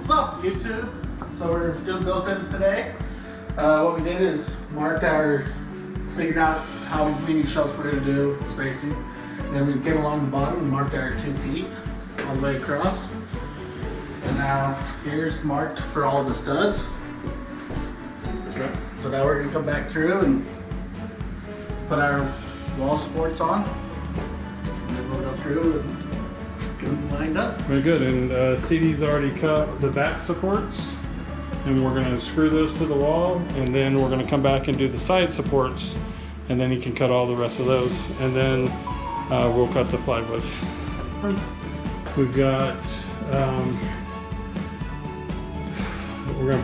What's up, YouTube? So we're doing built-ins today. What we did is figured out how many shelves we're going to do, spacing. And then we came along the bottom and marked our 2 feet all the way across. And now here's marked for all the studs. Okay. So now we're going to come back through and put our wall supports on. And then we'll go through and get them lined up. Very good. And CD's already cut the back supports, and we're going to screw those to the wall, and then we're going to come back and do the side supports, and then he can cut all the rest of those, and then we'll cut the plywood. We've got we're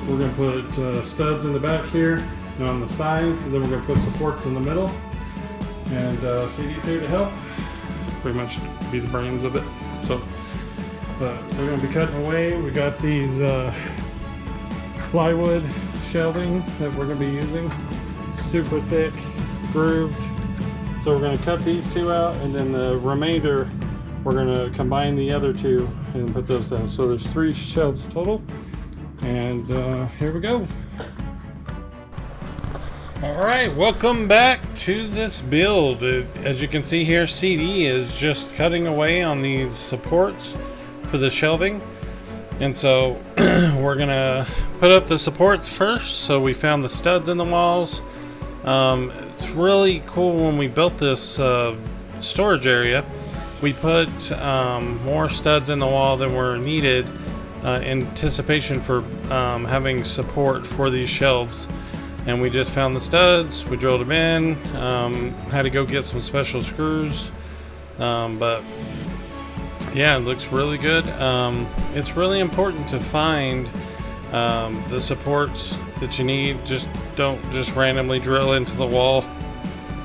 going to put studs in the back here and on the sides, and then we're going to put supports in the middle, and CD's here to help pretty much be the brains of it. So we're going to be cutting away. We got these plywood shelving that we're going to be using, super thick, grooved. So we're going to cut these 2 out, and then the remainder we're going to combine the other 2 and put those down. So there's 3 shelves total, and here we go. Alright, welcome back to this build. As you can see here, CD is just cutting away on these supports for the shelving. And so we're gonna put up the supports first. So we found the studs in the walls. It's really cool. When we built this storage area, we put more studs in the wall than were needed in anticipation for having support for these shelves. And we just found the studs, we drilled them in, had to go get some special screws, but yeah, it looks really good. It's really important to find the supports that you need. Don't just randomly drill into the wall.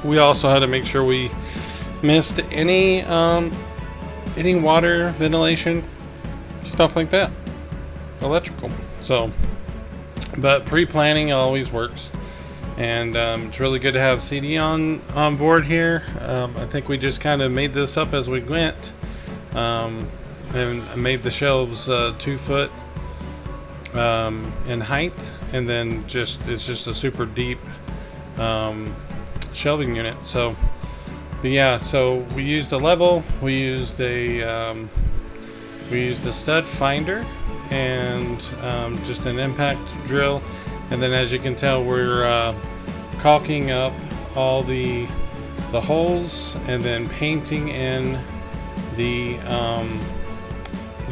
We also had to make sure we missed any water, ventilation, stuff like that, electrical. So, but pre-planning always works, and it's really good to have CD on board here. I think we just kind of made this up as we went, and I made the shelves 2 foot in height, and then it's just a super deep shelving unit. So, but yeah, so we used a level, we used a stud finder, and just an impact drill, and then as you can tell, we're caulking up all the holes and then painting in the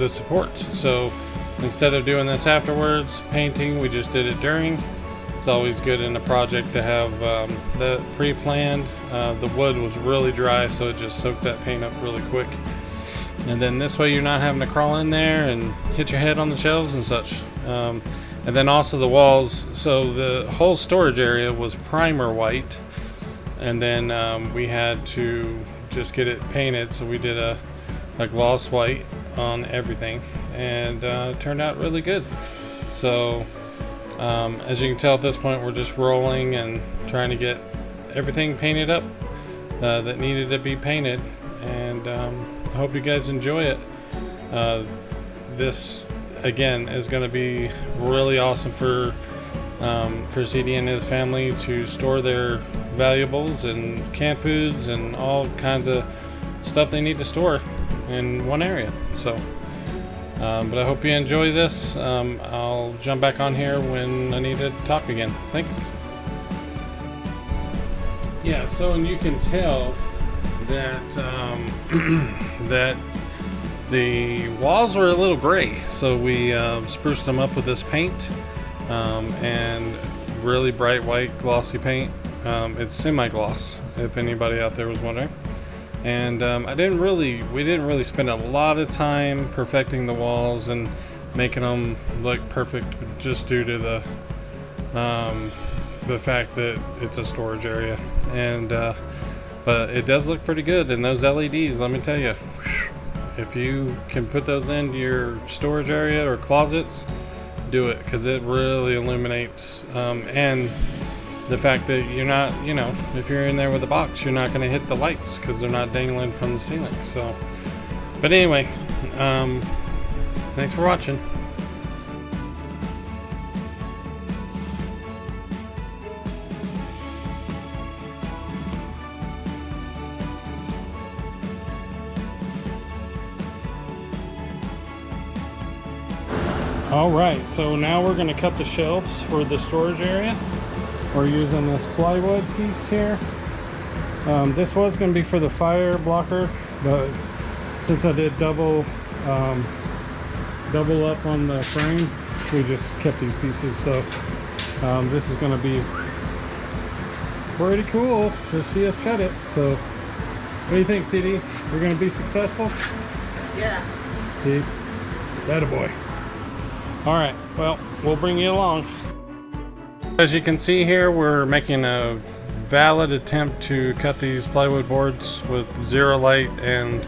supports. So instead of doing this afterwards, painting, we just did it during. It's always good in a project to have that pre-planned. The wood was really dry, so it just soaked that paint up really quick. And then this way you're not having to crawl in there and hit your head on the shelves and such. And then also the walls, so the whole storage area was primer white, and then we had to just get it painted, so we did a gloss white on everything, and it turned out really good. So as you can tell, at this point we're just rolling and trying to get everything painted up that needed to be painted, and I hope you guys enjoy it. This again is going to be really awesome for CD and his family to store their valuables and canned foods and all kinds of stuff they need to store in one area. So but I hope you enjoy this. I'll jump back on here when I need to talk again. Thanks. Yeah, so and you can tell that that the walls were a little gray, so we spruced them up with this paint, and really bright white glossy paint. It's semi-gloss, if anybody out there was wondering. And we didn't really spend a lot of time perfecting the walls and making them look perfect, just due to the fact that it's a storage area. And but it does look pretty good, and those LEDs, let me tell you, if you can put those into your storage area or closets, do it, because it really illuminates. And the fact that you're not, if you're in there with a box, you're not going to hit the lights because they're not dangling from the ceiling. So, but anyway, Thanks for watching. Alright, so now we're going to cut the shelves for the storage area. We're using this plywood piece here. This was going to be for the fire blocker, but since I did double up on the frame, we just kept these pieces. So this is going to be pretty cool to see us cut it. So what do you think, CD? We're going to be successful? Yeah. See? That a boy. Alright, well, we'll bring you along. As you can see here, we're making a valid attempt to cut these plywood boards with zero light, and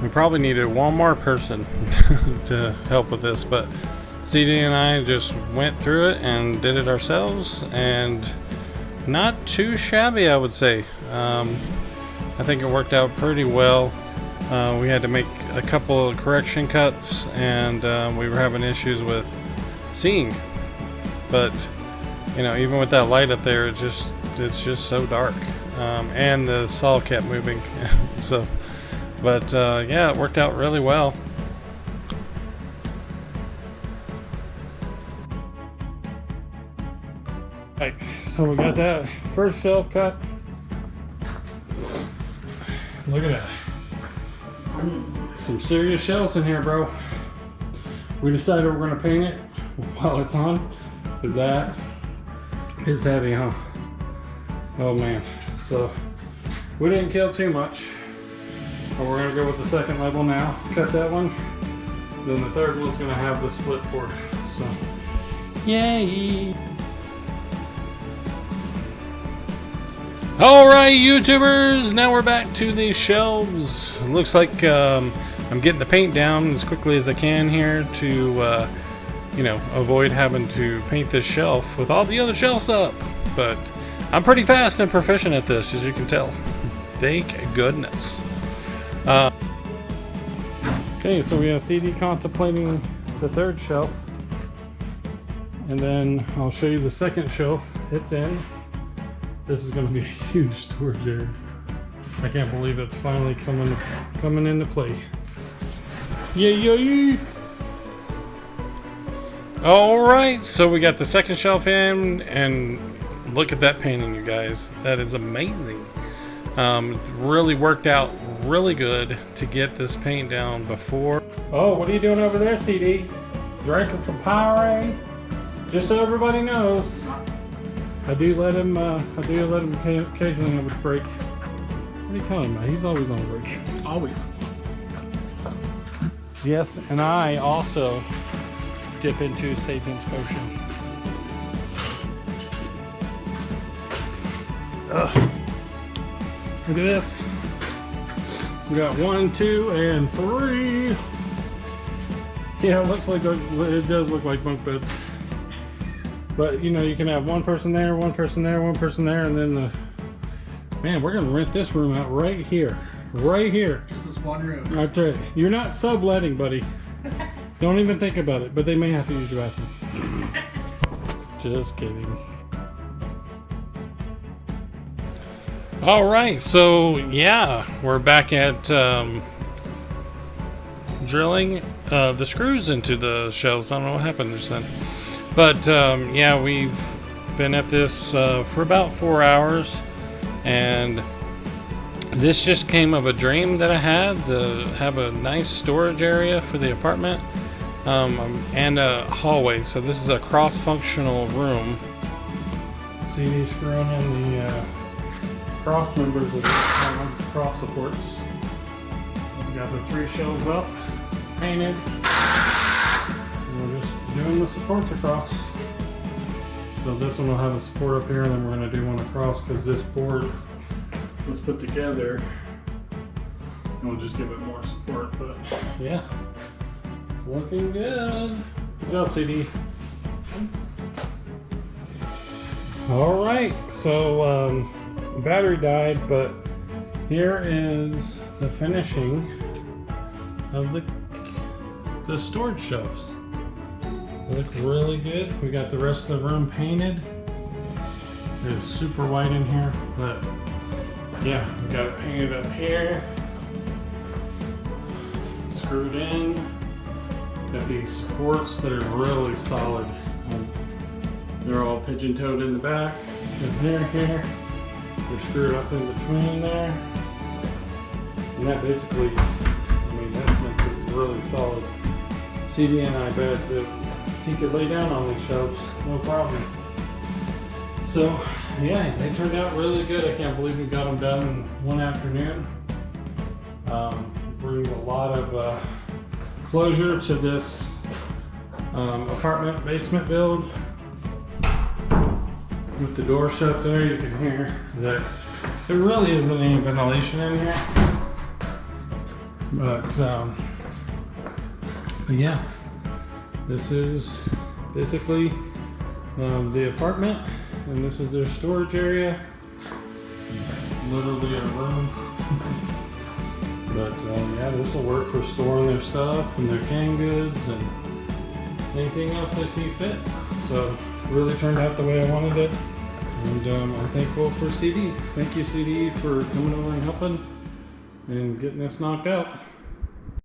we probably needed one more person to help with this, but CD and I just went through it and did it ourselves, and not too shabby, I would say. I think it worked out pretty well. We had to make a couple of correction cuts, and we were having issues with seeing, but you know, even with that light up there, it's just so dark, and the saw kept moving. So but yeah, it worked out really well. Right, so we got that first shelf cut. Look at that. Some serious shelves in here, bro. We decided we're gonna paint it while it's on, because that is heavy, huh? Oh man. So we didn't kill too much, but we're gonna go with the second level now. Cut that one. Then the third one's gonna have the split board. So yay! Alright, YouTubers, now we're back to these shelves. It looks like I'm getting the paint down as quickly as I can here to you know, avoid having to paint this shelf with all the other shelves up. But I'm pretty fast and proficient at this, as you can tell. Thank goodness. Okay, so we have CD contemplating the third shelf, and then I'll show you the second shelf it's in. This is going to be a huge storage area. I can't believe it's finally coming into play. Yay! Alright, so we got the second shelf in, and look at that painting, you guys. That is amazing. Really worked out really good to get this paint down before. Oh, what are you doing over there, CD? Drinking some Powerade? Just so everybody knows, I do let him occasionally have a break. What are you telling me? He's always on a break. Always. Yes, and I also dip into Sapiens Potion. Ugh. Look at this. We got 1, 2, and 3. Yeah, it looks like it does look like bunk beds. But you know, you can have one person there, one person there, one person there, and then man, we're gonna rent this room out right here. Right here. Just this one room. That's right. You're not subletting, buddy. Don't even think about it, but they may have to use your bathroom. Just kidding. Alright, so yeah, we're back at drilling the screws into the shelves. I don't know what happened just then. But yeah, we've been at this for about 4 hours, and this just came of a dream that I had to have a nice storage area for the apartment, and a hallway. So this is a cross-functional room. CD screwing in the cross members of the cross supports. We've got the 3 shelves up, painted. And we're just doing the supports across. So this one will have a support up here, and then we're going to do one across because this board was put together, and we'll just give it more support. But yeah, it's looking good. Good job, CD. All right, so battery died, but here is the finishing of the the storage shelves. They look really good. We got the rest of the room painted. It's super white in here, but yeah, we got it painted up here. Screwed in. Got these supports that are really solid. They're all pigeon-toed in the back. They're here. They're screwed up in between there. And that basically, I mean, that makes it really solid. CD and I bet that he could lay down on these shelves, no problem. So, yeah, they turned out really good. I can't believe we got them done in one afternoon. Brings a lot of closure to this apartment basement build. With the door shut there, you can hear that there really isn't any ventilation in here. But yeah, this is basically the apartment, and this is their storage area. Literally a room. But yeah, this will work for storing their stuff and their canned goods and anything else they see fit. So really turned out the way I wanted it, and I'm thankful for CD. Thank you, CD, for coming over and helping and getting this knocked out.